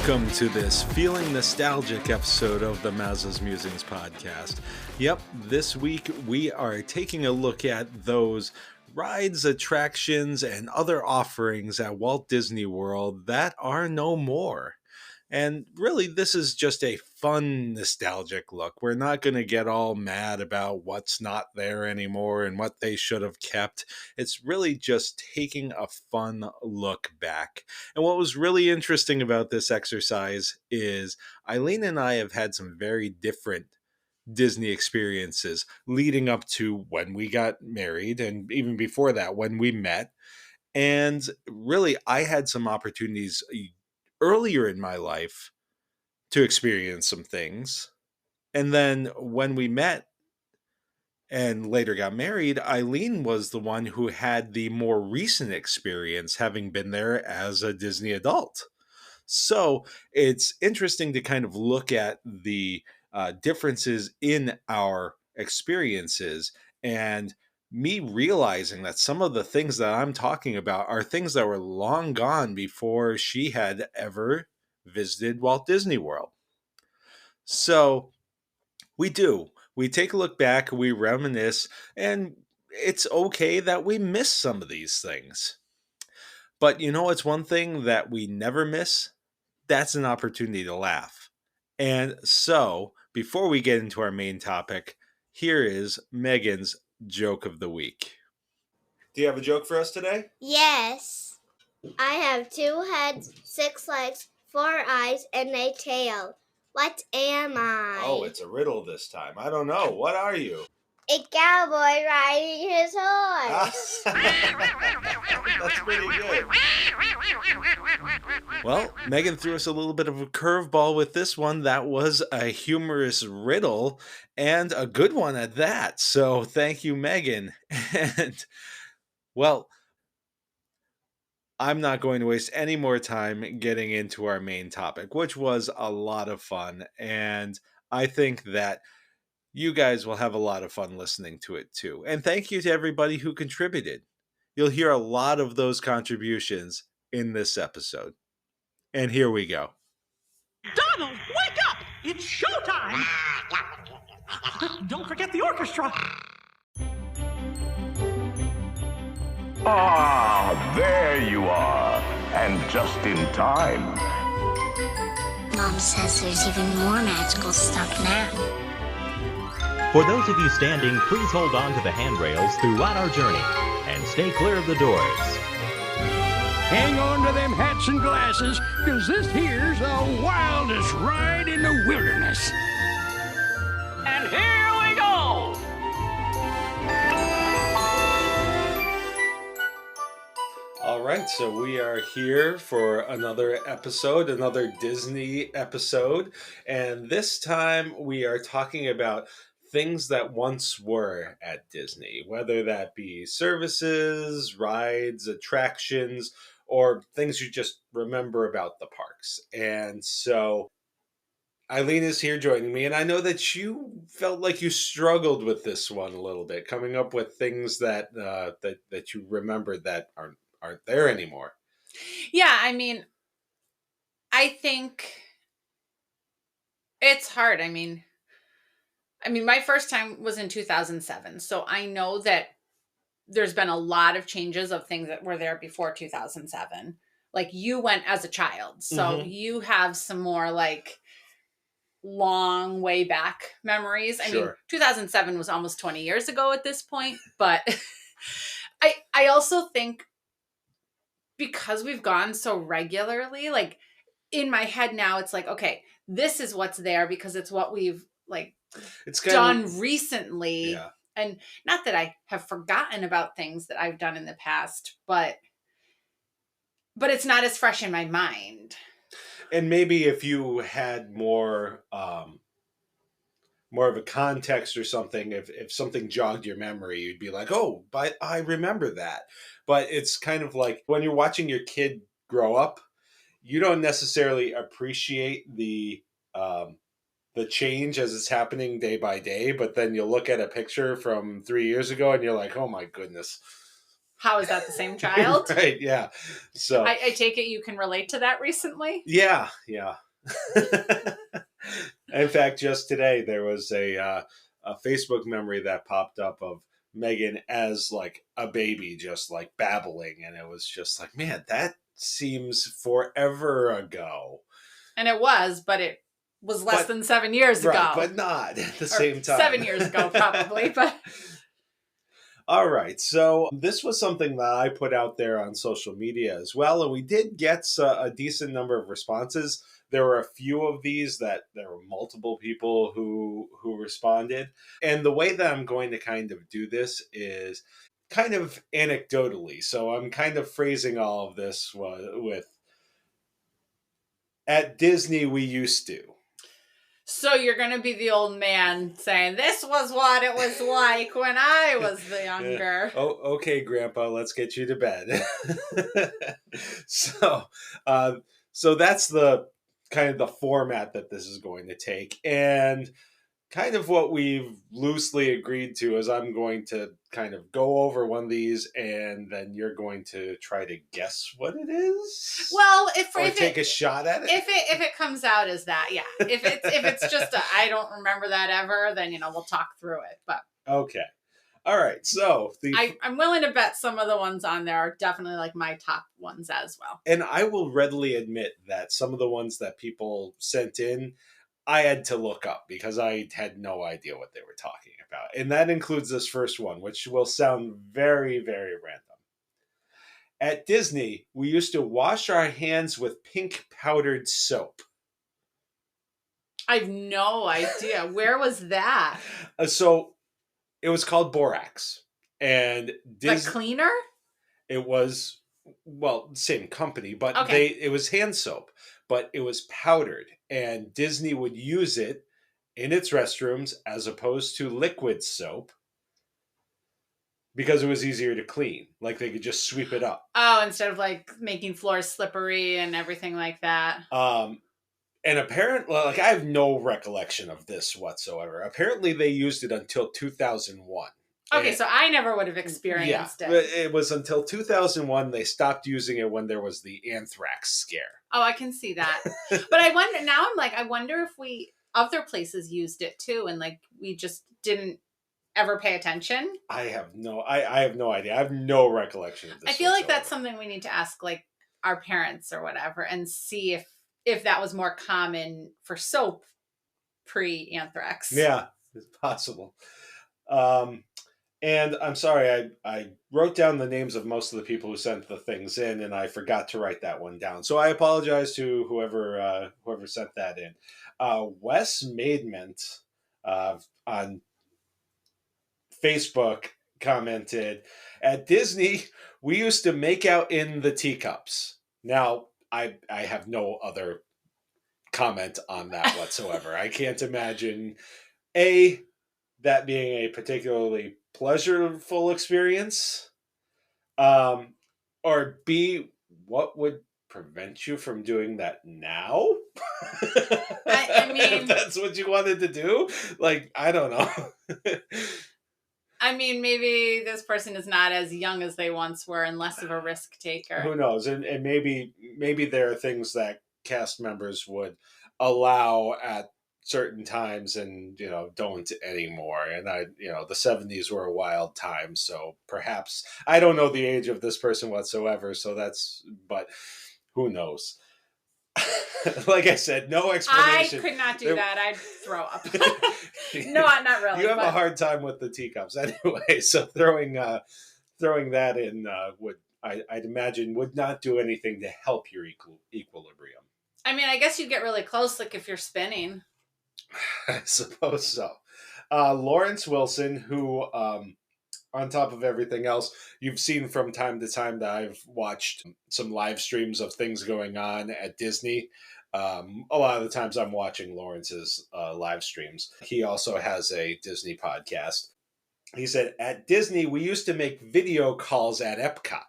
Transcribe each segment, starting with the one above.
Welcome to this feeling nostalgic episode of the Mazza's Musings podcast. Yep, this week we are taking a look at those rides, attractions, and other offerings at Walt Disney World that are no more. And really, this is just a fun, nostalgic look. We're not going to get all mad about what's not there anymore and what they should have kept. It's really just taking a fun look back. And what was really interesting about this exercise is Eileen and I have had some very different Disney experiences leading up to when we got married and even before that when we met. And really, I had some opportunities earlier in my life to experience some things. And then when we met and later got married, Eileen was the one who had the more recent experience, having been there as a Disney adult. So it's interesting to kind of look at the differences in our experiences and me realizing that some of the things that I'm talking about are things that were long gone before she had ever visited Walt Disney World. So we do. We take a look back, we reminisce, and it's okay that we miss some of these things. But you know what's one thing that we never miss? That's an opportunity to laugh. And so, before we get into our main topic, here is Megan's joke of the week. Do you have a joke for us today? Yes. I have 2 heads, 6 legs, 4 eyes, and a tail. What am I? Oh, it's a riddle this time. I don't know. What are you? A cowboy riding his horse. That's pretty good. Well, Megan threw us a little bit of a curveball with this one. That was a humorous riddle and a good one at that. So thank you, Megan. And, well, I'm not going to waste any more time getting into our main topic, which was a lot of fun. And I think that you guys will have a lot of fun listening to it too. And thank you to everybody who contributed. You'll hear a lot of those contributions in this episode. And here we go. Donald, wake up! It's showtime! Don't forget the orchestra. Ah, there you are. And just in time. Mom says there's even more magical stuff now. For those of you standing, please hold on to the handrails throughout our journey and stay clear of the doors. Hang on to them hats and glasses, because this here's the wildest ride in the wilderness. And here we go! All right, so we are here for another episode, another Disney episode. And this time we are talking about things that once were at Disney, whether that be services, rides, attractions, or things you just remember about the parks. And so Eileen is here joining me, and I know that you felt like you struggled with this one a little bit, coming up with things that that you remember that aren't there anymore. Yeah, I mean, I think it's hard. I mean, my first time was in 2007, so I know that there's been a lot of changes of things that were there before 2007. Like, you went as a child, so you have some more, like, long way back memories. I mean, 2007 was almost 20 years ago at this point, but I also think because we've gone so regularly, like, in my head now, it's like, okay, this is what's there because it's what we've, like, it's done recently. Yeah. And not that I have forgotten about things that I've done in the past, but it's not as fresh in my mind. And maybe if you had more of a context or something, if something jogged your memory, you'd be like, oh, but I remember that. But it's kind of like when you're watching your kid grow up, you don't necessarily appreciate the change as it's happening day by day, but then you'll look at a picture from 3 years ago and you're like, oh my goodness, How is that the same child? Right, yeah. So I take it you can relate to that recently? yeah. In fact, just today there was a Facebook memory that popped up of Meghan as like a baby, just like babbling, and it was just like, man, that seems forever ago. And it was, but it was less than 7 years Right, ago. but not at the Or same time. 7 years ago, probably, but... All right, so this was something that I put out there on social media as well, and we did get a decent number of responses. There were a few of these that there were multiple people who responded, and the way that I'm going to kind of do this is kind of anecdotally. So I'm kind of phrasing all of this with, at Disney we used to. So you're going to be the old man saying, this was what it was like when I was the younger. Oh, okay, Grandpa, let's get you to bed. So that's the kind of the format that this is going to take. And kind of what we've loosely agreed to is I'm going to kind of go over one of these, and then you're going to try to guess what it is. Well, or take a shot at it. If it comes out as that, yeah. If it's just I don't remember that ever, then we'll talk through it. But okay, all right. So I'm willing to bet some of the ones on there are definitely like my top ones as well. And I will readily admit that some of the ones that people sent in, I had to look up because I had no idea what they were talking about. And that includes this first one, which will sound very, very random. At Disney, we used to wash our hands with pink powdered soap. I have no idea. Where was that? So it was called borax. And Like cleaner? It was, well, same company, but Okay. it was hand soap, but it was powdered. And Disney would use it in its restrooms as opposed to liquid soap because it was easier to clean. Like they could just sweep it up. Oh, instead of like making floors slippery and everything like that. And apparently, like I have no recollection of this whatsoever. Apparently they used it until 2001. Okay, so I never would have experienced it. It was until 2001 they stopped using it when there was the anthrax scare. Oh, I can see that. But I wonder, now I'm like, I wonder if other places used it too, and like we just didn't ever pay attention. I have no idea. I have no recollection of this. I feel like that's something we need to ask like our parents or whatever and see if that was more common for soap pre-anthrax. Yeah, it's possible. And I'm sorry, I wrote down the names of most of the people who sent the things in, and I forgot to write that one down. So I apologize to whoever sent that in. Wes Maidment on Facebook commented, at Disney, we used to make out in the teacups. Now, I have no other comment on that whatsoever. I can't imagine, that being a particularly pleasurable experience, or B, what would prevent you from doing that now? I mean, if that's what you wanted to do, like, I don't know. I mean, maybe this person is not as young as they once were and less of a risk taker. Who knows? And maybe there are things that cast members would allow at certain times and don't anymore. And the 70s were a wild time, so perhaps I don't know the age of this person whatsoever, but who knows. Like I said, no explanation. I could not do that. I'd throw up. No, not really. You have a hard time with the teacups anyway, so throwing that in I'd imagine would not do anything to help your equilibrium. I mean, I guess you get really close, like if you're spinning. I suppose so. Lawrence Wilson, who, on top of everything else, you've seen from time to time that I've watched some live streams of things going on at Disney. A lot of the times I'm watching Lawrence's live streams. He also has a Disney podcast. He said, at Disney, we used to make video calls at Epcot.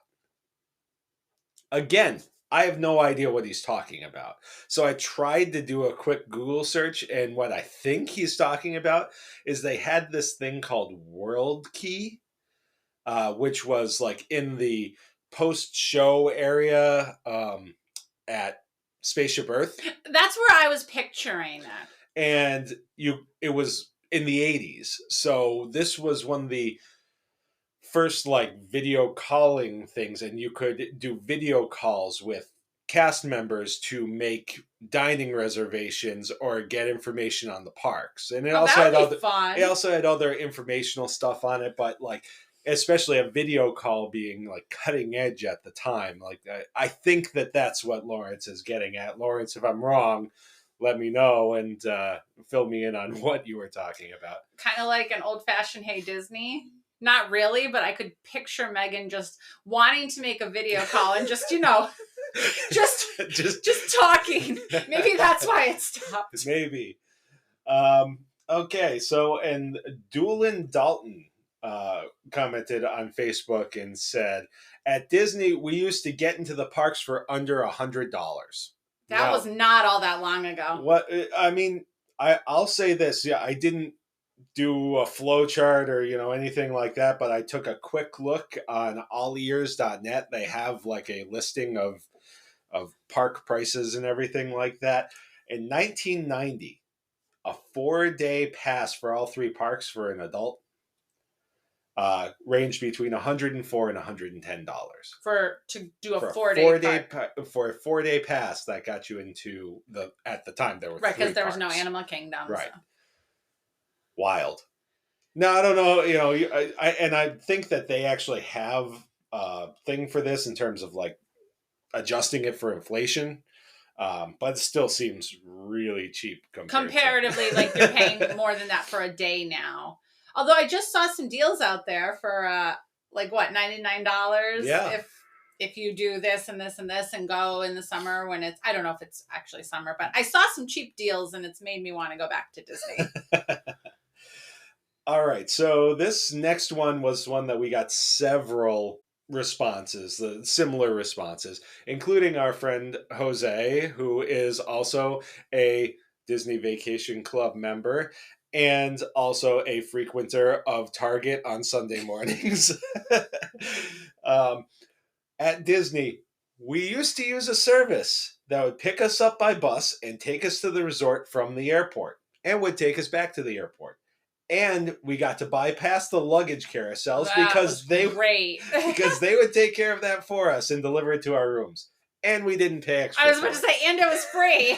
Again, I have no idea what he's talking about. So I tried to do a quick Google search, and what I think he's talking about is they had this thing called World Key. which was like in the post-show area at Spaceship Earth. That's where I was picturing it. And it was in the 80s. So this was one of the first like video calling things, and you could do video calls with cast members to make dining reservations or get information on the parks. And it also had fun. It also had other informational stuff on it, but like especially a video call being like cutting edge at the time. Like I think that's what Lawrence is getting at. Lawrence, if I'm wrong, let me know and fill me in on what you were talking about. Kind of like an old-fashioned Hey Disney. Not really, but I could picture Meghan just wanting to make a video call and just, just talking. Maybe that's why it stopped. Maybe. Okay, so, and Doolin Dalton commented on Facebook and said, at Disney, we used to get into the parks for under $100. That was not all that long ago. What I mean, I'll say this. Yeah, I didn't do a flow chart or anything like that, but I took a quick look on allears.net. They have like a listing of park prices and everything like that. In 1990, a 4-day pass for all 3 parks for an adult ranged between $104 and $110 to do a 4-day for a 4-day pass. That got you into at the time there were right, because there parks. was no Animal Kingdom, right? So. Wild. No, I don't know. I think that they actually have a thing for this in terms of like adjusting it for inflation, but it still seems really cheap comparatively. Like you're paying more than that for a day now. Although I just saw some deals out there for like what, $99? Yeah. If you do this and this and this and go in the summer when I don't know if it's actually summer, but I saw some cheap deals and it's made me want to go back to Disney. All right. So this next one was one that we got several responses, similar responses, including our friend Jose, who is also a Disney Vacation Club member and also a frequenter of Target on Sunday mornings. At Disney, we used to use a service that would pick us up by bus and take us to the resort from the airport and would take us back to the airport. And we got to bypass the luggage carousels because they would take care of that for us and deliver it to our rooms. And we didn't pay extra. I was about to say, and it was free.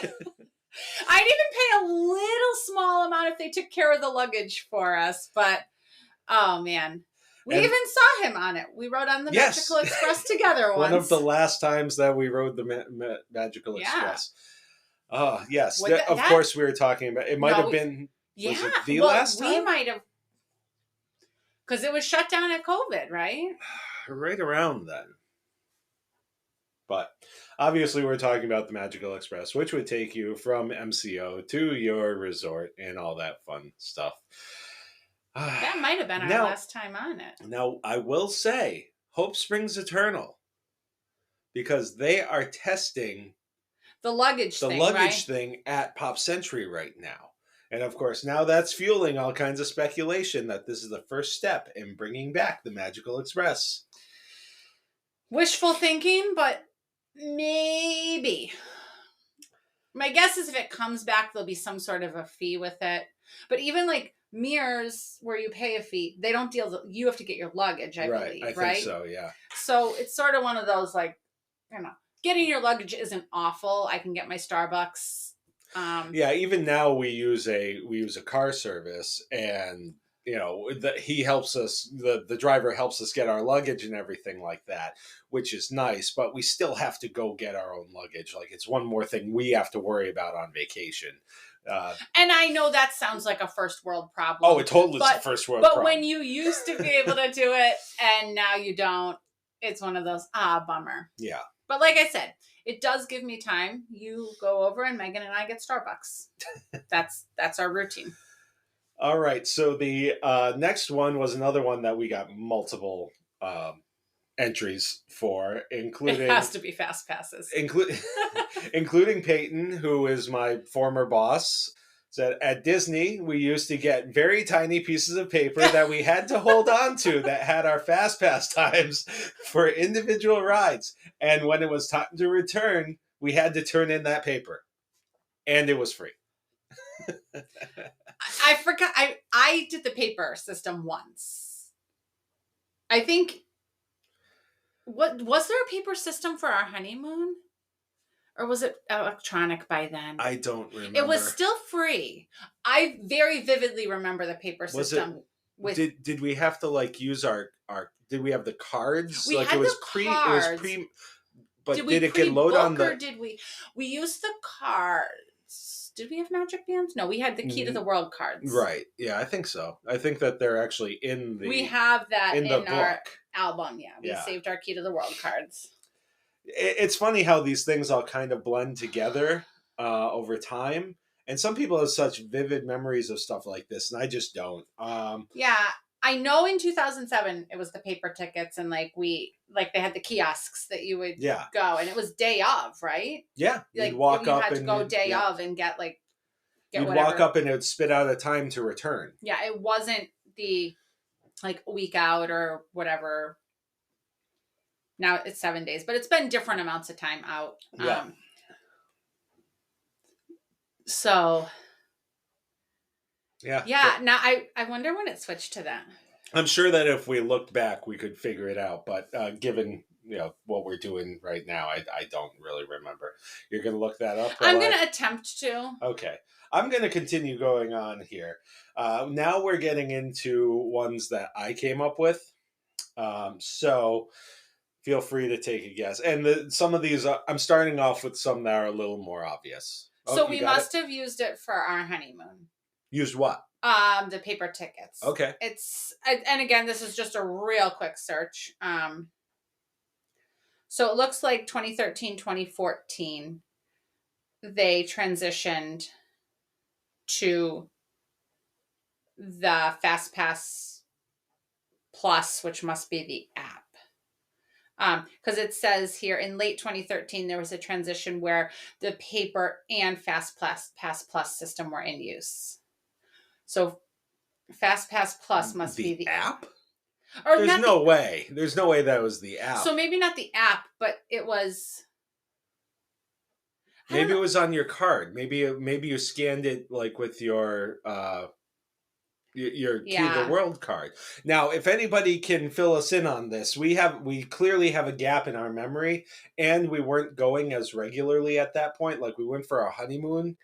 I'd even pay a little small amount if they took care of the luggage for us. But, oh man. We even saw him on it. We rode on the Magical Express together once. One of the last times that we rode the Magical Express. Oh, yes. Of course, we were talking about it. Might have been... Yeah, was it the last time? We might have, because it was shut down at COVID, right? Right around then. But obviously, we're talking about the Magical Express, which would take you from MCO to your resort and all that fun stuff. That might have been our last time on it. Now, I will say, hope springs eternal, because they are testing the luggage thing at Pop Century right now. And of course, now that's fueling all kinds of speculation that this is the first step in bringing back the Magical Express. Wishful thinking, but maybe. My guess is if it comes back, there'll be some sort of a fee with it. But even like Mears, where you pay a fee, they don't you have to get your luggage, I believe, right? I think so, yeah. So it's sort of one of those like, getting your luggage isn't awful. I can get my Starbucks. Even now we use a car service, and he helps us. The driver helps us get our luggage and everything like that, which is nice. But we still have to go get our own luggage. Like it's one more thing we have to worry about on vacation. And I know that sounds like a first world problem. Oh, it totally is a first world problem. But when you used to be able to do it and now you don't, it's one of those bummer. Yeah. But like I said, it does give me time. You go over and Meghan and I get Starbucks. That's our routine. All right. So the next one was another one that we got multiple entries for, including... It has to be fast passes. Including Peyton, who is my former boss, So at Disney, we used to get very tiny pieces of paper that we had to hold on to that had our fast pass times for individual rides. And when it was time to return, we had to turn in that paper. And it was free. I forgot. I did the paper system once. I think. What was there a paper system for our honeymoon? Or was it electronic by then? I don't remember. It was still free. I very vividly remember the paper system. Did we have to like use our did we have the cards? We like had it was the cards. It was pre but did it get load on the or did we used the cards? Did we have magic bands? No, we had the key to the world cards. Right. Yeah, I think so. I think that they're actually in the We have that in the book. our album, yeah. We saved our key to the world cards. It's funny how these things all kind of blend together over time. And some people have such vivid memories of stuff like this, and I just don't. Yeah, I know in 2007 it was the paper tickets, and like they had the kiosks that you would go, and it was day of, right? Yeah, like you'd walk you up had to and go day of and get you'd whatever. walk up and it would spit out a time to return. Yeah, it wasn't the like a week out or whatever. Now it's 7 days, but it's been different amounts of time out. Yeah. So. Yeah. Yeah. Now I wonder when it switched to that. I'm sure that if we looked back, we could figure it out. But given what we're doing right now, I don't really remember. You're going to look that up? I'm going to attempt to. Okay. I'm going to continue going on here. Now we're getting into ones that I came up with. So feel free to take a guess. And some of these, I'm starting off with some that are a little more obvious. So we must have used it for our honeymoon. Used what? The paper tickets. Okay. And again, this is just a real quick search. So it looks like 2013, 2014, they transitioned to the FastPass Plus, which must be the app. Because it says here in late 2013, there was a transition where the paper and FastPass Plus system were in use. So FastPass Plus must be the app? Or There's no way. There's no way that was the app. So maybe not the app, but it was. Maybe it was on your card. Maybe you scanned it like with your key to the world card. Now, if anybody can fill us in on this, we clearly have a gap in our memory, and we weren't going as regularly at that point. Like we went for our honeymoon.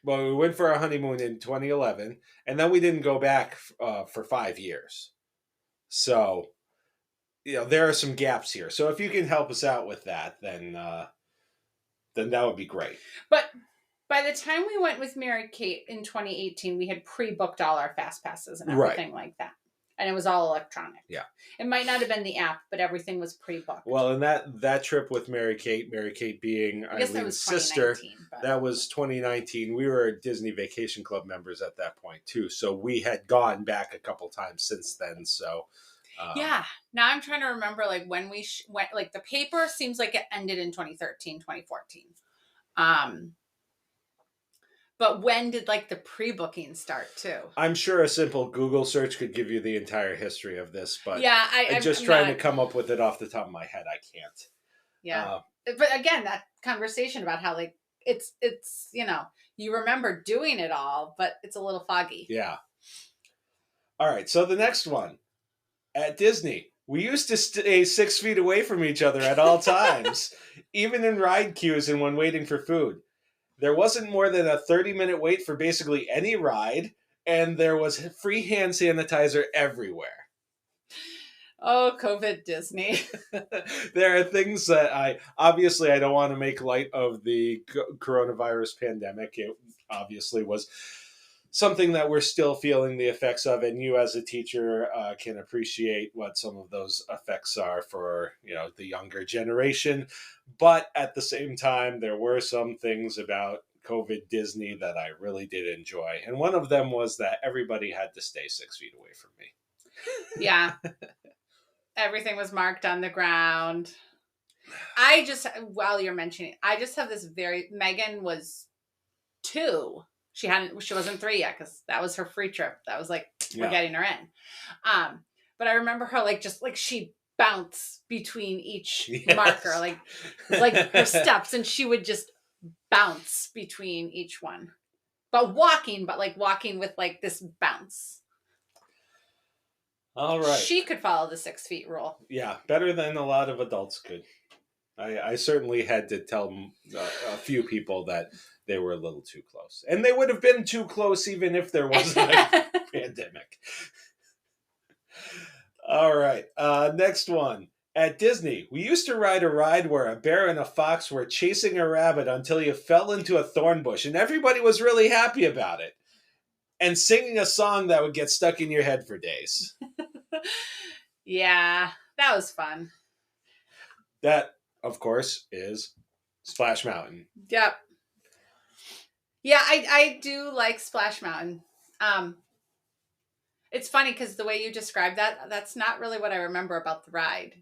Well, we went for our honeymoon in 2011, and then we didn't go back for 5 years. So, there are some gaps here. So if you can help us out with that, then that would be great. But by the time we went with Mary Kate in 2018, we had pre-booked all our fast passes and everything like that. And it was all electronic. Yeah. It might not have been the app, but everything was pre-booked. Well, and that trip with Mary Kate being Eileen's sister, that was 2019. We were Disney Vacation Club members at that point too. So we had gone back a couple times since then. So yeah. Now I'm trying to remember like when we went, like the paper seems like it ended in 2013, 2014. But when did like the pre-booking start too? I'm sure a simple Google search could give you the entire history of this, but yeah, I'm just trying to come up with it off the top of my head. I can't. Yeah. But again, that conversation about how like it's you remember doing it all, but it's a little foggy. Yeah. All right. So the next one at Disney, we used to stay 6 feet away from each other at all times, even in ride queues and when waiting for food. There wasn't more than a 30-minute wait for basically any ride, and there was free hand sanitizer everywhere. Oh, COVID Disney. There are things that I don't want to make light of the coronavirus pandemic. It obviously was something that we're still feeling the effects of, and you as a teacher can appreciate what some of those effects are for the younger generation. But at the same time, there were some things about COVID Disney that I really did enjoy, and one of them was that everybody had to stay 6 feet away from me. Yeah. Everything was marked on the ground. While you're mentioning it, I just have this Meghan was 2 She wasn't 3 yet because that was her free trip. That was like, we're Yeah. getting her in. But I remember her like just like she bounce between each Yes. marker, like her steps, and she would just bounce between each one. But walking with like this bounce. All right. She could follow the 6 feet rule. Yeah, better than a lot of adults could. I certainly had to tell a few people that they were a little too close. And they would have been too close even if there wasn't a pandemic. All right, next one. At Disney, we used to ride a ride where a bear and a fox were chasing a rabbit until you fell into a thorn bush, and everybody was really happy about it. And singing a song that would get stuck in your head for days. Yeah, that was fun. That, of course, is Splash Mountain. Yep. Yeah, I do like Splash Mountain. It's funny because the way you described that's not really what I remember about the ride.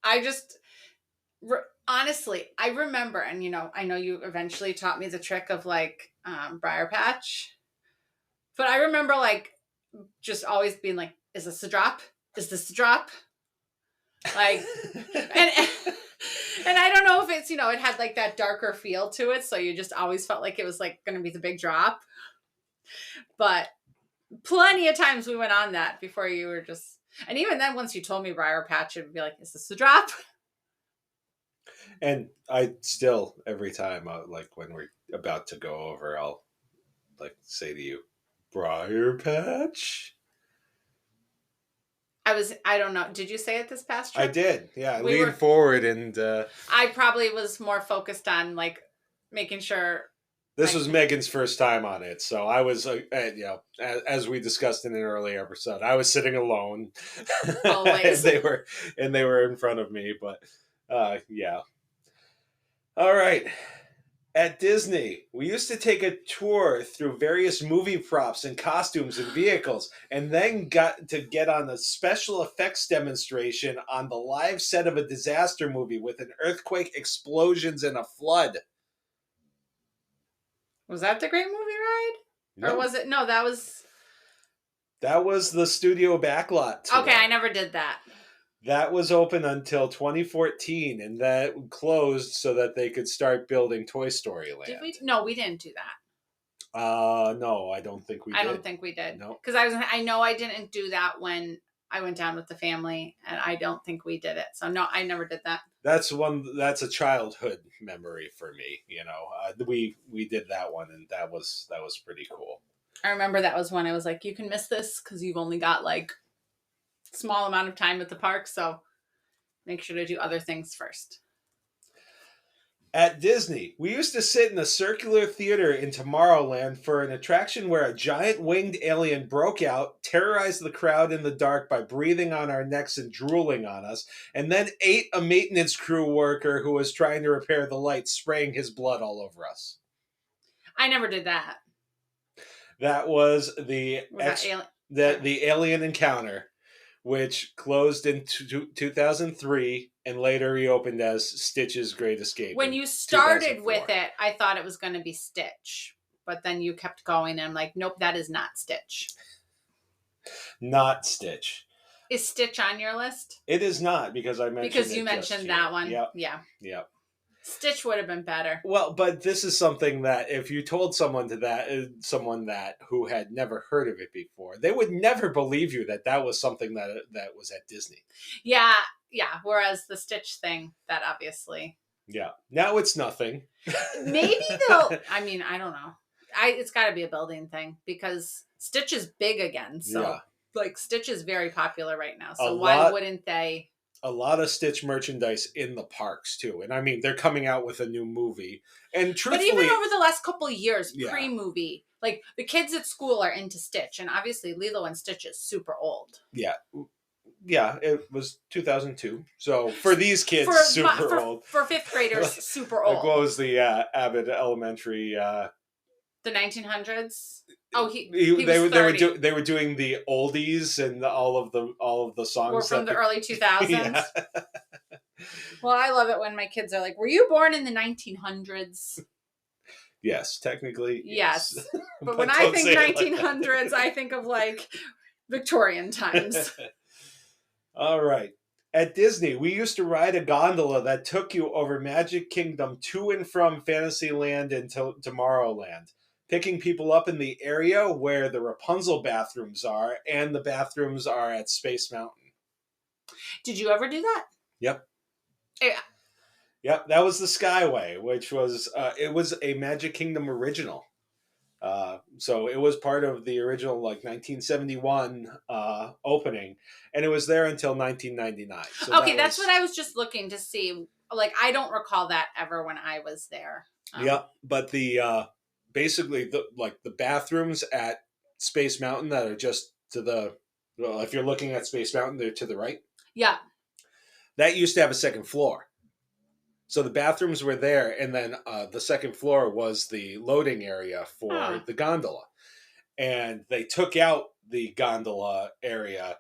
I just, honestly, I remember, and I know you eventually taught me the trick of like Briar Patch, but I remember like just always being like, is this a drop? Is this a drop? Like, and I don't know if it's, it had like that darker feel to it. So you just always felt like it was like going to be the big drop. But plenty of times we went on that before you were just, and even then, once you told me Briar Patch, it would be like, is this a drop? And I still, every time, like when we're about to go over, I'll like say to you, Briar Patch? I don't know. Did you say it this past trip? I did. Yeah. I leaned forward and... I probably was more focused on like making sure... This was Megan's first time on it. So I was, as we discussed in an earlier episode, I was sitting alone. Always. and they were in front of me. But yeah. All right. At Disney, we used to take a tour through various movie props and costumes and vehicles, and then got to get on a special effects demonstration on the live set of a disaster movie with an earthquake, explosions, and a flood. Was that the Great Movie Ride? No. Or was it? No, that was the studio backlot tour. Okay, I never did that. That was open until 2014, and that closed so that they could start building Toy Story Land. Did we? No, we didn't do that. No, I don't think we did. I don't think we did. No. Because I know I didn't do that when I went down with the family, and I don't think we did it. So no, I never did that. That's a childhood memory for me. We did that one, and that was pretty cool. I remember that was when I was like, you can miss this because you've only got like small amount of time at the park, so make sure to do other things first. At Disney, we used to sit in a circular theater in Tomorrowland for an attraction where a giant winged alien broke out, terrorized the crowd in the dark by breathing on our necks and drooling on us, and then ate a maintenance crew worker who was trying to repair the lights, spraying his blood all over us. I never did that. That was the alien encounter, which closed in 2003 and later reopened as Stitch's Great Escape. When you started with it, I thought it was going to be Stitch. But then you kept going, and I'm like, nope, that is not Stitch. Not Stitch. Is Stitch on your list? It is not, because I mentioned Because you mentioned that one. Yep. Yeah. Yep. Stitch would have been better. Well, but this is something that if you told someone that who had never heard of it before, they would never believe you that was something that was at Disney. Yeah. Whereas the Stitch thing, that obviously. Yeah. Now it's nothing. Maybe they'll. I mean, I don't know. It's got to be a building thing because Stitch is big again. So, like, Stitch is very popular right now. So why wouldn't they? A lot of Stitch merchandise in the parks too, and I mean they're coming out with a new movie. And truthfully, but even over the last couple of years, pre-movie, like the kids at school are into Stitch, and obviously Lilo and Stitch is super old. Yeah, it was 2002. So for these kids, super old. For fifth graders, super old. Like what was the Abbott Elementary? The 1900s. Oh, they were doing the oldies and all of the songs were from the early 2000s. Yeah. Well, I love it when my kids are like, "Were you born in the 1900s?" Yes, technically. Yes. But when I don't think say it like 1900s, that. I think of like Victorian times. All right. At Disney, we used to ride a gondola that took you over Magic Kingdom to and from Fantasyland and Tomorrowland, picking people up in the area where the Rapunzel bathrooms are, and the bathrooms are at Space Mountain. Did you ever do that? Yep. Yeah. Yep, that was the Skyway, which was it was a Magic Kingdom original. So it was part of the original 1971 opening, and it was there until 1999. So Okay, that's what I was just looking to see. Like, I don't recall that ever when I was there. Yep, but the basically the bathrooms at Space Mountain that are just to the if you're looking at Space Mountain, they're to the right. Yeah. That used to have a second floor. So the bathrooms were there, and then the second floor was the loading area for the gondola. And they took out the gondola area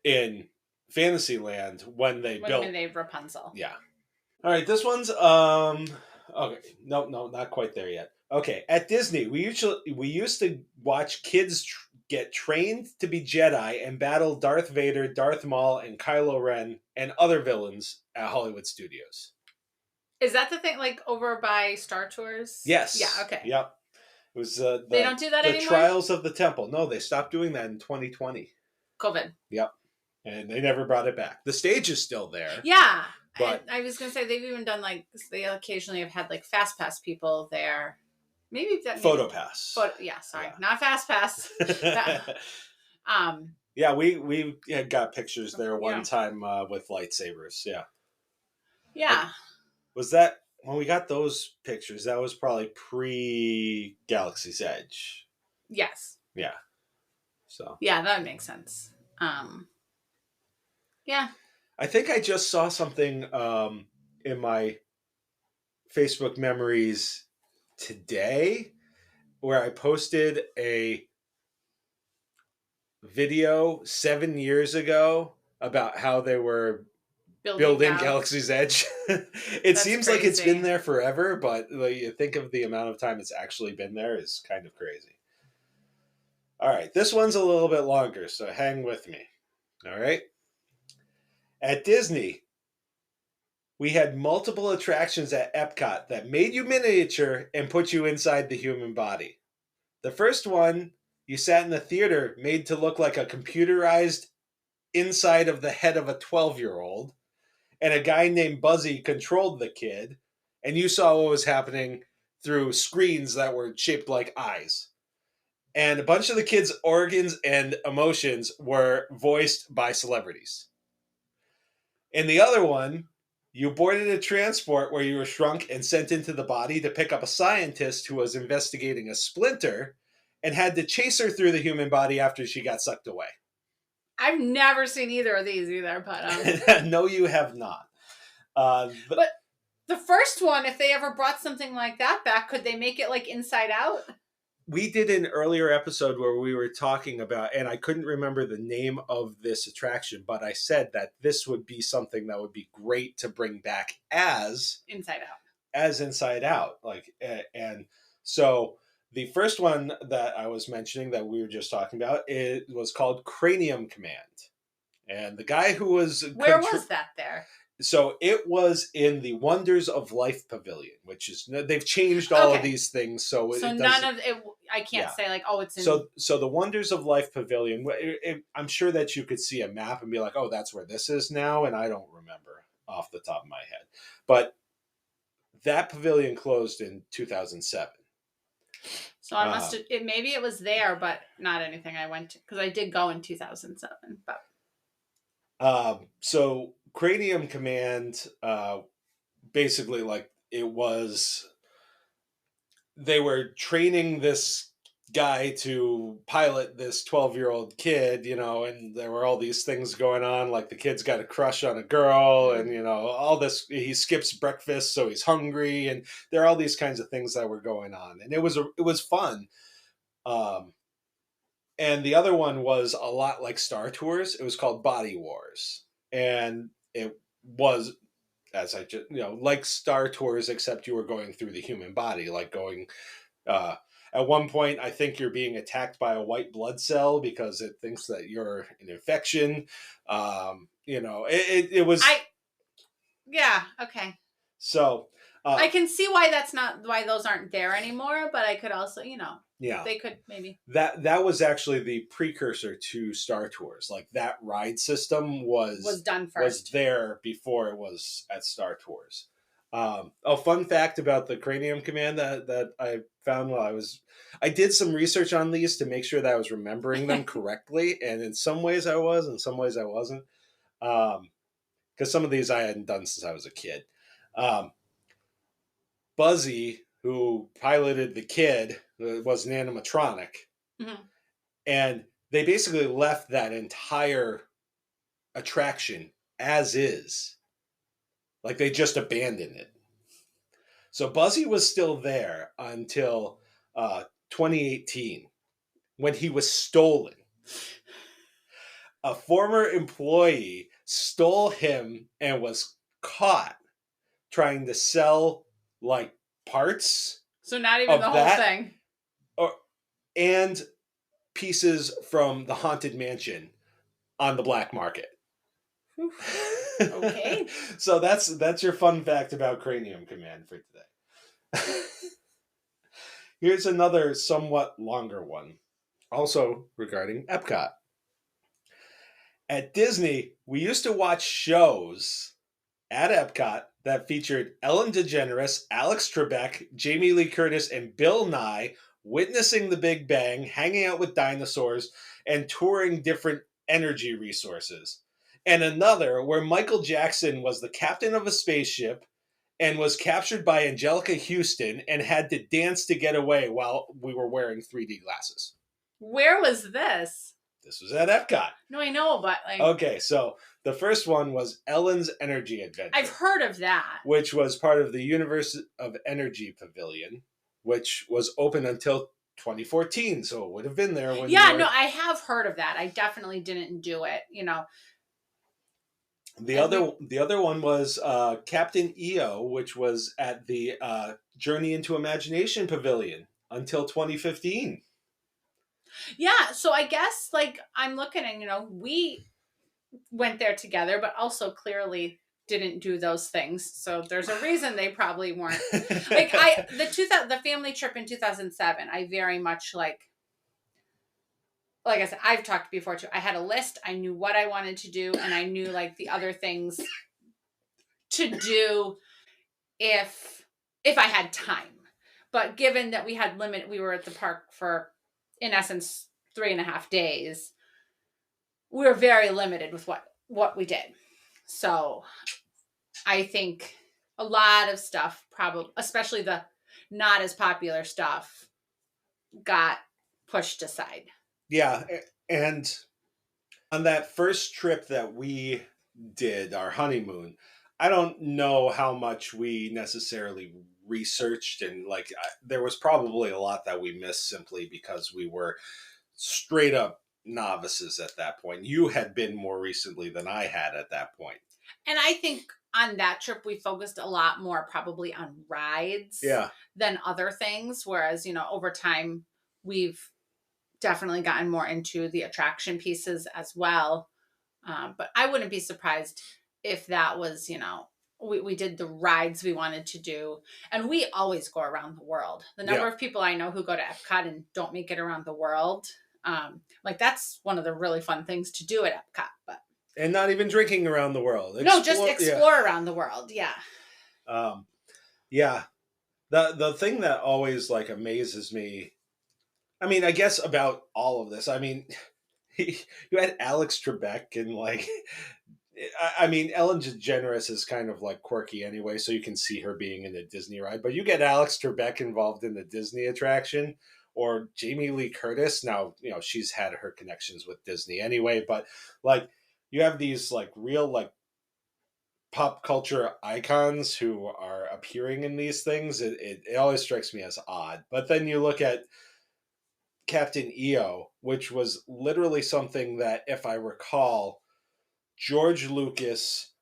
in Fantasyland when they built Rapunzel. Yeah. All right, this one's okay. No, not quite there yet. Okay, at Disney, we used to watch kids get trained to be Jedi and battle Darth Vader, Darth Maul, and Kylo Ren and other villains at Hollywood Studios. Is that the thing, like over by Star Tours? Yes. Yeah. Okay. Yep. It was they don't do that anymore. The Trials of the Temple. No, they stopped doing that in 2020. COVID. Yep. And they never brought it back. The stage is still there. Yeah. But I was gonna say they've even done they occasionally have had like Fast Pass people there. Maybe that Photo Pass. Not Fast Pass. Yeah, we had got pictures there one time with lightsabers. Yeah. Yeah. Was that when we got those pictures? That was probably pre Galaxy's Edge. Yes. Yeah. So. Yeah, that would make sense. Yeah. I think I just saw something in my Facebook memories today where I posted a video 7 years ago about how they were building Galaxy's Edge. It seems like it's been there forever, but you think of the amount of time it's actually been there is kind of crazy. All right, this one's a little bit longer, so hang with me. All right. At Disney, we had multiple attractions at Epcot that made you miniature and put you inside the human body. The first one, you sat in the theater made to look like a computerized inside of the head of a 12-year-old, and a guy named Buzzy controlled the kid, and you saw what was happening through screens that were shaped like eyes. And a bunch of the kids' organs and emotions were voiced by celebrities. In the other one, you boarded a transport where you were shrunk and sent into the body to pick up a scientist who was investigating a splinter and had to chase her through the human body after she got sucked away. I've never seen either of these either, but No, you have not. But the first one, if they ever brought something like that back, could they make it like Inside Out? We did an earlier episode where we were talking about, and I couldn't remember the name of this attraction, but I said that this would be something that would be great to bring back as Inside Out. As Inside Out. And so the first one that I was mentioning that we were just talking about, it was called Cranium Command. And the guy who was... Where was that there? So it was in the Wonders of Life Pavilion, which is... They've changed all of these things, so none of it... I can't say like, oh, it's in... So the Wonders of Life Pavilion, I'm sure that you could see a map and be like, oh, that's where this is now, and I don't remember off the top of my head. But that pavilion closed in 2007. So I must have... maybe it was there, but not anything I went to, because I did go in 2007, but... So Cranium Command, basically, like, it was... They were training this guy to pilot this 12-year-old kid, and there were all these things going on, like the kid's got a crush on a girl, and, all this, he skips breakfast, so he's hungry, and there are all these kinds of things that were going on, and it was fun. And the other one was a lot like Star Tours. It was called Body Wars, and it was as I just, like Star Tours, except you were going through the human body, like going, at one point, I think you're being attacked by a white blood cell because it thinks that you're an infection. It was. Yeah, okay. So. I can see why why those aren't there anymore, but I could also, yeah, they could maybe. That was actually the precursor to Star Tours. Like that ride system was done first. Was there before it was at Star Tours. A fun fact about the Cranium Command that I found while I did some research on these to make sure that I was remembering them correctly, and in some ways I was, in some ways I wasn't, because some of these I hadn't done since I was a kid. Buzzy, who piloted the kid, was an animatronic, and they basically left that entire attraction as is. Like they just abandoned it. So Buzzy was still there until 2018 when he was stolen. A former employee stole him and was caught trying to sell like parts. So not even the whole thing. And pieces from the Haunted Mansion on the black market. Okay. So that's your fun fact about Cranium Command for today. Here's another somewhat longer one, also regarding Epcot. At Disney, we used to watch shows at Epcot that featured Ellen DeGeneres, Alex Trebek, Jamie Lee Curtis, and Bill Nye witnessing the Big Bang, hanging out with dinosaurs, and touring different energy resources. And another where Michael Jackson was the captain of a spaceship and was captured by Angelica Houston and had to dance to get away while we were wearing 3D glasses. Where was this? This was at Epcot. No, I know, but Okay, so the first one was Ellen's Energy Adventure. I've heard of that. Which was part of the Universe of Energy Pavilion, which was open until 2014, so it would have been there when I have heard of that. I definitely didn't do it, The other one was Captain EO, which was at the Journey into Imagination Pavilion until 2015. Yeah, so I guess I'm looking and we went there together, but also clearly didn't do those things. So there's a reason they probably weren't. The family trip in 2007, I very much like I said, I've talked before too. I had a list. I knew what I wanted to do, and I knew the other things to do if I had time. But given that we were at the park for, in essence, 3.5 days, we were very limited with what we did. So I think a lot of stuff, probably, especially the not as popular stuff, got pushed aside. Yeah, and on that first trip that we did, our honeymoon, I don't know how much we necessarily researched, and there was probably a lot that we missed simply because we were straight up novices at that point. You had been more recently than I had at that point. And I think on that trip, we focused a lot more probably on rides than other things. Whereas, over time, we've definitely gotten more into the attraction pieces as well. But I wouldn't be surprised if that was, we did the rides we wanted to do. And we always go around the world. The number of people I know who go to Epcot and don't make it around the world, that's one of the really fun things to do at Epcot. And not even drinking around the world. Just explore around the world. Yeah. The thing that always amazes me, I guess about all of this, you had Alex Trebek and Ellen DeGeneres is kind of quirky anyway, so you can see her being in a Disney ride, but you get Alex Trebek involved in the Disney attraction, or Jamie Lee Curtis. Now, she's had her connections with Disney anyway, but you have these real pop culture icons who are appearing in these things. It always strikes me as odd. But then you look at Captain EO, which was literally something that, if I recall, George Lucas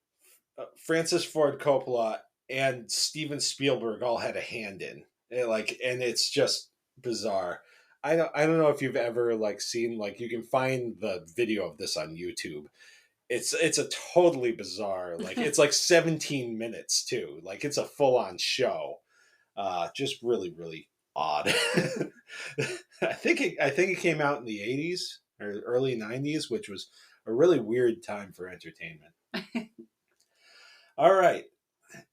Francis Ford Coppola and Steven Spielberg all had a hand in. And it's just bizarre. I don't know if you've ever like seen, like, you can find the video of this on YouTube. It's a totally bizarre, like, it's like 17 minutes too. Like, it's a full on show. Just really, really odd. I think it came out in the 80s or early 90s, which was a really weird time for entertainment. All right.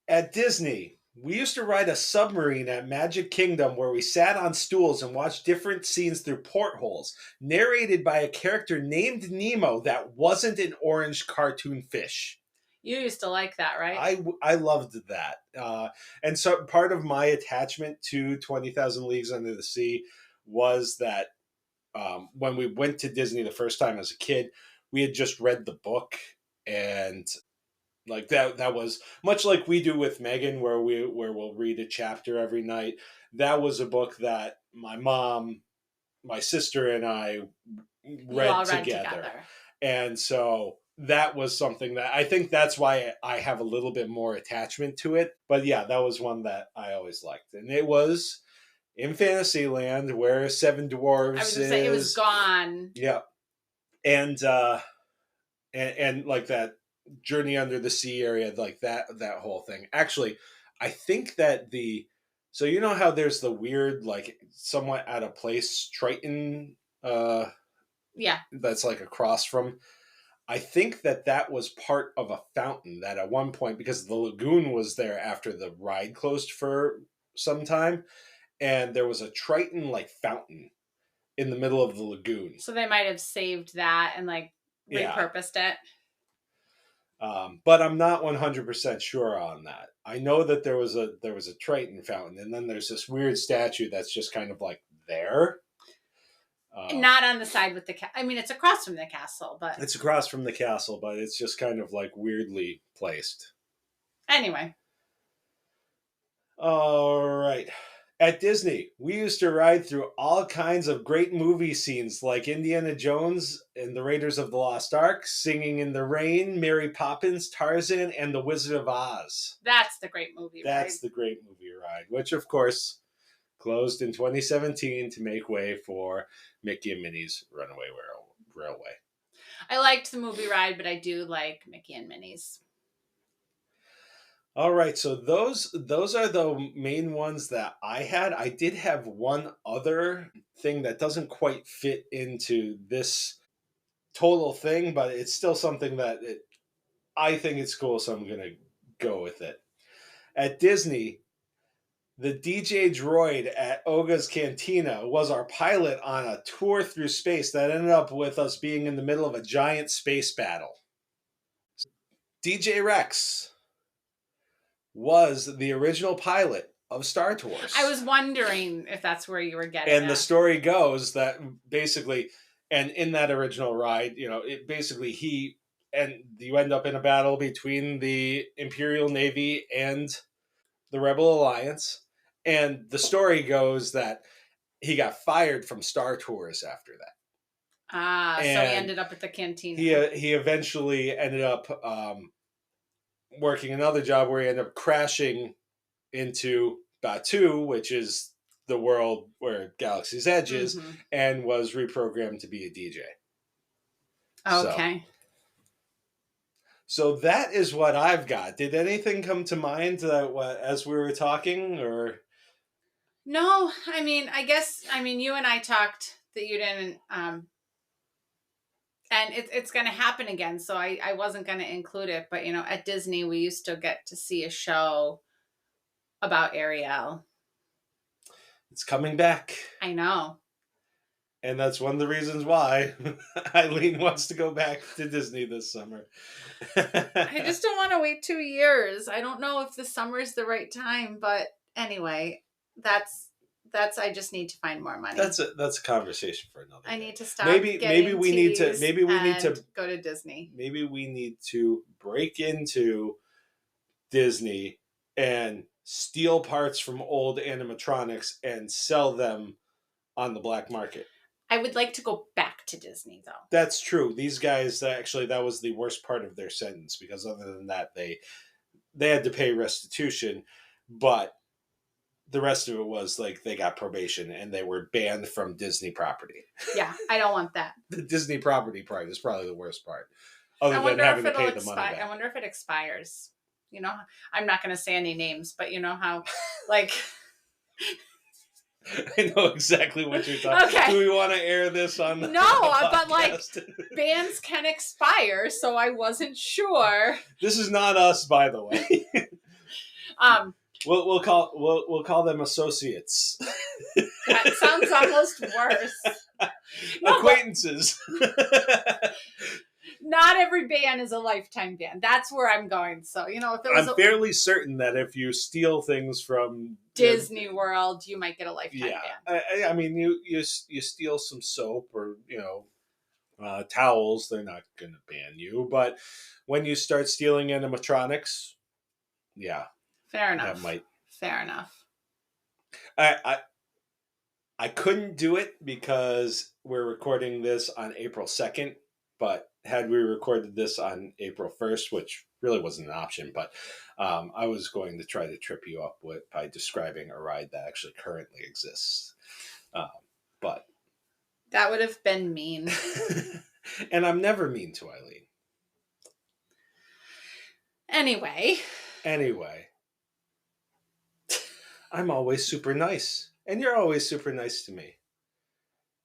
At Disney, we used to ride a submarine at Magic Kingdom where we sat on stools and watched different scenes through portholes, narrated by a character named Nemo that wasn't an orange cartoon fish. You used to like that, right? I loved that. And so part of my attachment to 20,000 Leagues Under the Sea was that when we went to Disney the first time as a kid, we had just read the book, and like that was much like we do with Meghan, where we'll read a chapter every night. That was a book that my mom, my sister, and I read together. And so that was something that I think that's why I have a little bit more attachment to it. But yeah, that was one that I always liked. And it was in Fantasyland, where Seven Dwarves I was going to say, it was gone. Yeah. And like that Journey Under the Sea area, like that whole thing. Actually, I think that so you know how there's the weird, like, somewhat out of place Triton that's like across from, I think that was part of a fountain that at one point, because the lagoon was there after the ride closed for some time, and there was a Triton like fountain in the middle of the lagoon. So they might have saved that and like repurposed it. But I'm not 100% sure on that. I know that there was a Triton fountain, and then there's this weird statue that's just kind of like there. Not on the side with the I mean, it's across from the castle, but it's across from the castle, but it's just kind of like weirdly placed. Anyway. All right. At Disney, we used to ride through all kinds of great movie scenes like Indiana Jones and the Raiders of the Lost Ark, Singing in the Rain, Mary Poppins, Tarzan, and The Wizard of Oz. That's the great movie ride. That's the great movie ride, which, of course, closed in 2017 to make way for Mickey and Minnie's Runaway Railway. I liked the movie ride, but I do like Mickey and Minnie's. All right, so those are the main ones that I had. I did have one other thing that doesn't quite fit into this total thing, but it's still something that I think it's cool, so I'm going to go with it. At Disney, the DJ droid at Oga's Cantina was our pilot on a tour through space that ended up with us being in the middle of a giant space battle. DJ Rex was the original pilot of Star Tours. I was wondering if that's where you were getting And the story goes that basically, and in that original ride, you know, it basically you end up in a battle between the Imperial Navy and the Rebel Alliance. And the story goes that he got fired from Star Tours after that. So he ended up at the cantina. He eventually ended up working another job where he ended up crashing into Batuu, which is the world where Galaxy's Edge is, and was reprogrammed to be a DJ. Okay. So that is what I've got. Did anything come to mind as we were talking, or? No, I mean, you and I talked that you didn't, and it's going to happen again, so I wasn't going to include it. But, you know, at Disney, we used to get to see a show about Ariel. It's coming back. I know. And that's one of the reasons why Eileen wants to go back to Disney this summer. I just don't want to wait 2 years. I don't know if the summer is the right time, but anyway, that's I just need to find more money. That's a conversation for another day. I need to stop. Maybe we need to go to Disney. Maybe we need to break into Disney and steal parts from old animatronics and sell them on the black market. I would like to go back to Disney, though. That's true. These guys, actually, that was the worst part of their sentence, because other than that, they had to pay restitution, but the rest of it was like they got probation and they were banned from Disney property. Yeah, I don't want that. The Disney property part is probably the worst part, other I than wonder having if to it'll pay the money back. I wonder if it expires. You know, I'm not going to say any names, but you know how, like... I know exactly what you're talking about. Okay. Do we want to air this on the No, podcast? but like, bans can expire, so I wasn't sure. This is not us, by the way. We'll call them associates. That sounds almost worse. No, acquaintances. Not every ban is a lifetime ban. That's where I'm going. So, you know, if it was I'm fairly certain that if you steal things from Disney World, you might get a lifetime ban. I mean, you steal some soap or, you know, towels, they're not going to ban you. But when you start stealing animatronics, yeah. Fair enough. That might. Fair enough. I couldn't do it because we're recording this on April 2nd, but had we recorded this on April 1st, which really wasn't an option, but I was going to try to trip you up by describing a ride that actually currently exists. But that would have been mean. And I'm never mean to Eileen. Anyway. I'm always super nice. And you're always super nice to me.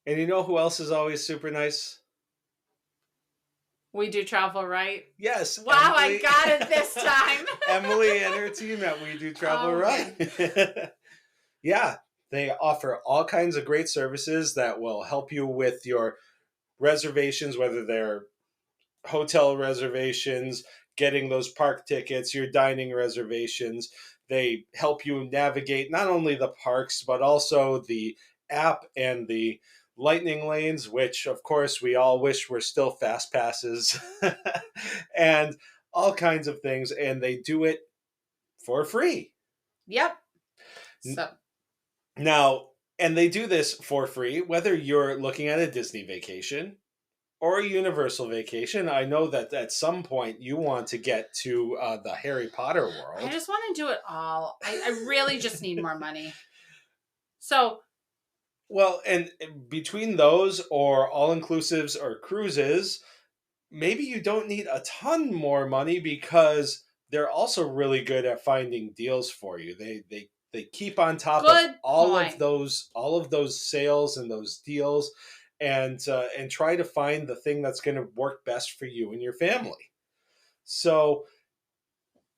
And you know who else is always super nice? We Do Travel Right? Yes. Wow, Emily, I got it this time. Emily and her team at We Do Travel Right. Yeah, they offer all kinds of great services that will help you with your reservations, whether they're hotel reservations, getting those park tickets, your dining reservations. They help you navigate not only the parks, but also the app and the lightning lanes, which of course we all wish were still fast passes, and all kinds of things. And they do it for free. Yep. So now, and they do this for free, whether you're looking at a Disney vacation or a Universal vacation. I know that at some point you want to get to the Harry Potter world. I just want to do it all. I really just need more money. So, well, and between those or all-inclusives or cruises, maybe you don't need a ton more money because they're also really good at finding deals for you. They keep on top of all of those sales and those deals, and try to find the thing that's going to work best for you and your family. So,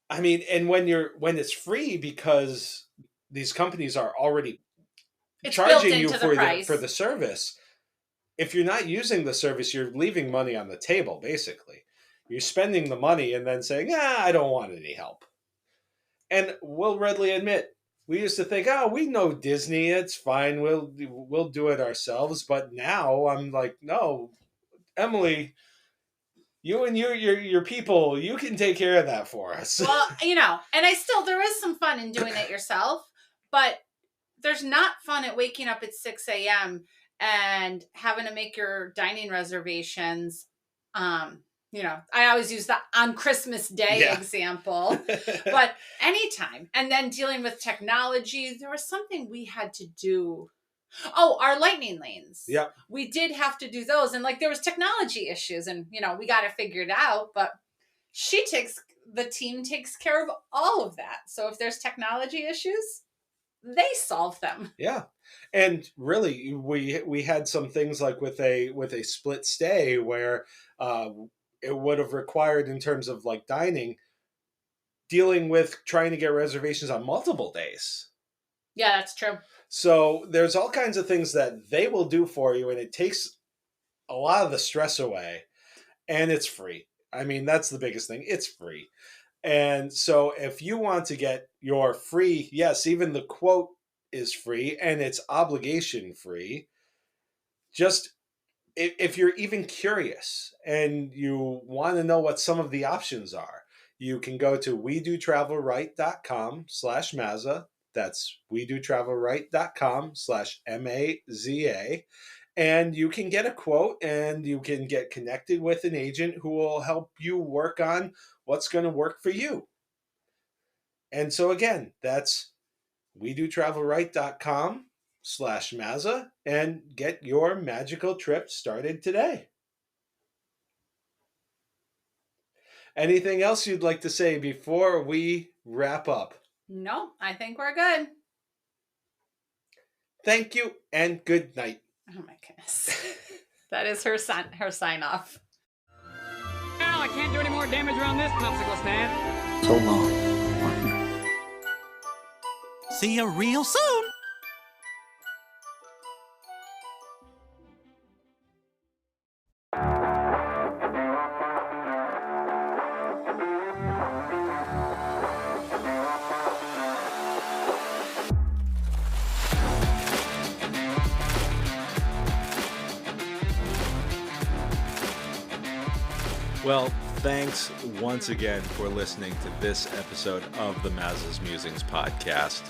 I mean, and when it's free, because these companies are already charging you for the service. If you're not using the service, you're leaving money on the table, basically. You're spending the money and then saying, I don't want any help. And we'll readily admit, we used to think, we know Disney, it's fine, we'll do it ourselves. But now I'm like, no, Emily, you and your people, you can take care of that for us. Well, you know, and there is some fun in doing it yourself, but there's not fun at waking up at 6 a.m. and having to make your dining reservations. You know, I always use the on Christmas Day example, but anytime. And then dealing with technology, there was something we had to do. Oh, our lightning lanes. Yeah. We did have to do those. And like there was technology issues and, you know, we got to figure it out. But the team takes care of all of that. So if there's technology issues, they solve them. Yeah. And really, we had some things like with a split stay where it would have required, in terms of like dining, dealing with trying to get reservations on multiple days. Yeah, that's true. So there's all kinds of things that they will do for you, and it takes a lot of the stress away, and it's free. I mean, that's the biggest thing. It's free. And so if you want to get your free, yes, even the quote is free and it's obligation free. Just if you're even curious and you want to know what some of the options are, you can go to wedotravelright.com/Mazza. That's wedotravelright.com/MAZA. And you can get a quote and you can get connected with an agent who will help you work on what's going to work for you. And so again, that's wedotravelright.com/Mazza and get your magical trip started today. Anything else you'd like to say before we wrap up? No, I think we're good. Thank you and good night. Oh my goodness. That is her sign off. Well, I can't do any more damage around this popsicle stand. So long, partner. See you real soon. Well, thanks once again for listening to this episode of the Mazza's Musings podcast.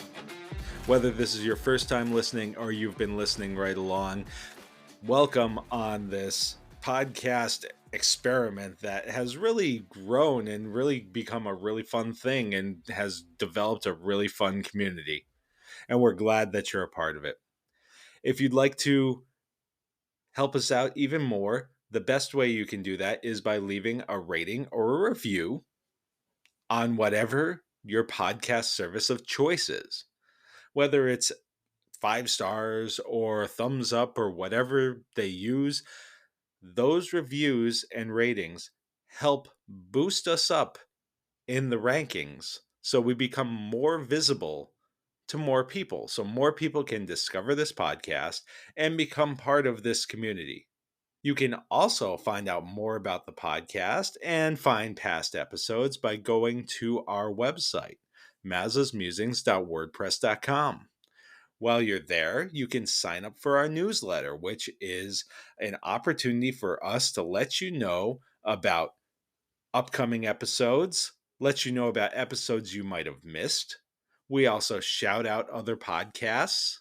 Whether this is your first time listening or you've been listening right along, welcome on this podcast experiment that has really grown and really become a really fun thing and has developed a really fun community. And we're glad that you're a part of it. If you'd like to help us out even more, the best way you can do that is by leaving a rating or a review on whatever your podcast service of choice is. Whether it's 5 stars or thumbs up or whatever they use, those reviews and ratings help boost us up in the rankings so we become more visible to more people. So more people can discover this podcast and become part of this community. You can also find out more about the podcast and find past episodes by going to our website, mazzasmusings.wordpress.com. While you're there, you can sign up for our newsletter, which is an opportunity for us to let you know about upcoming episodes, let you know about episodes you might have missed. We also shout out other podcasts.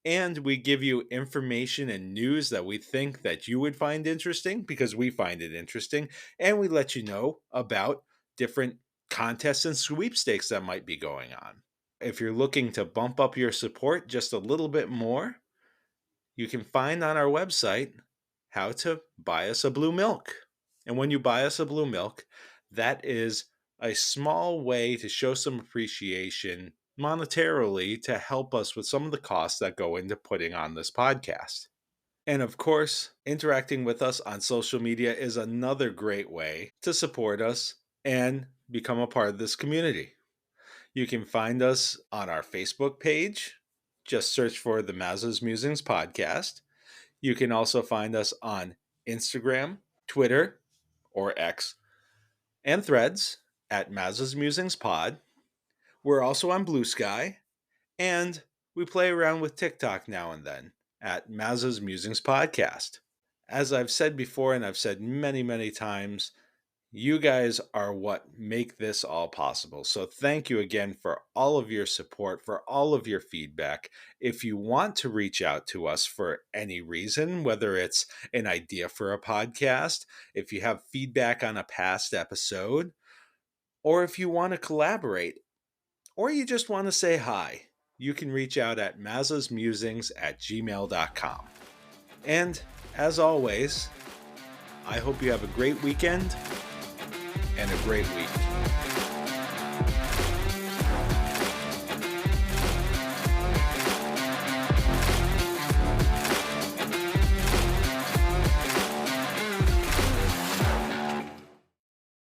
And we give you information and news that we think that you would find interesting because we find it interesting. And we let you know about different contests and sweepstakes that might be going on. If you're looking to bump up your support just a little bit more, you can find on our website how to buy us a blue milk. And when you buy us a blue milk, that is a small way to show some appreciation monetarily to help us with some of the costs that go into putting on this podcast. And of course, interacting with us on social media is another great way to support us and become a part of this community. You can find us on our Facebook page. Just search for the Mazza's Musings podcast. You can also find us on Instagram, Twitter, or X, and Threads at Mazza's Musings Pod. We're also on Blue Sky, and we play around with TikTok now and then at Mazza's Musings Podcast. As I've said before, and I've said many, many times, you guys are what make this all possible. So thank you again for all of your support, for all of your feedback. If you want to reach out to us for any reason, whether it's an idea for a podcast, if you have feedback on a past episode, or if you want to collaborate, or you just want to say hi, you can reach out at mazzasmusings@gmail.com. And as always, I hope you have a great weekend and a great week.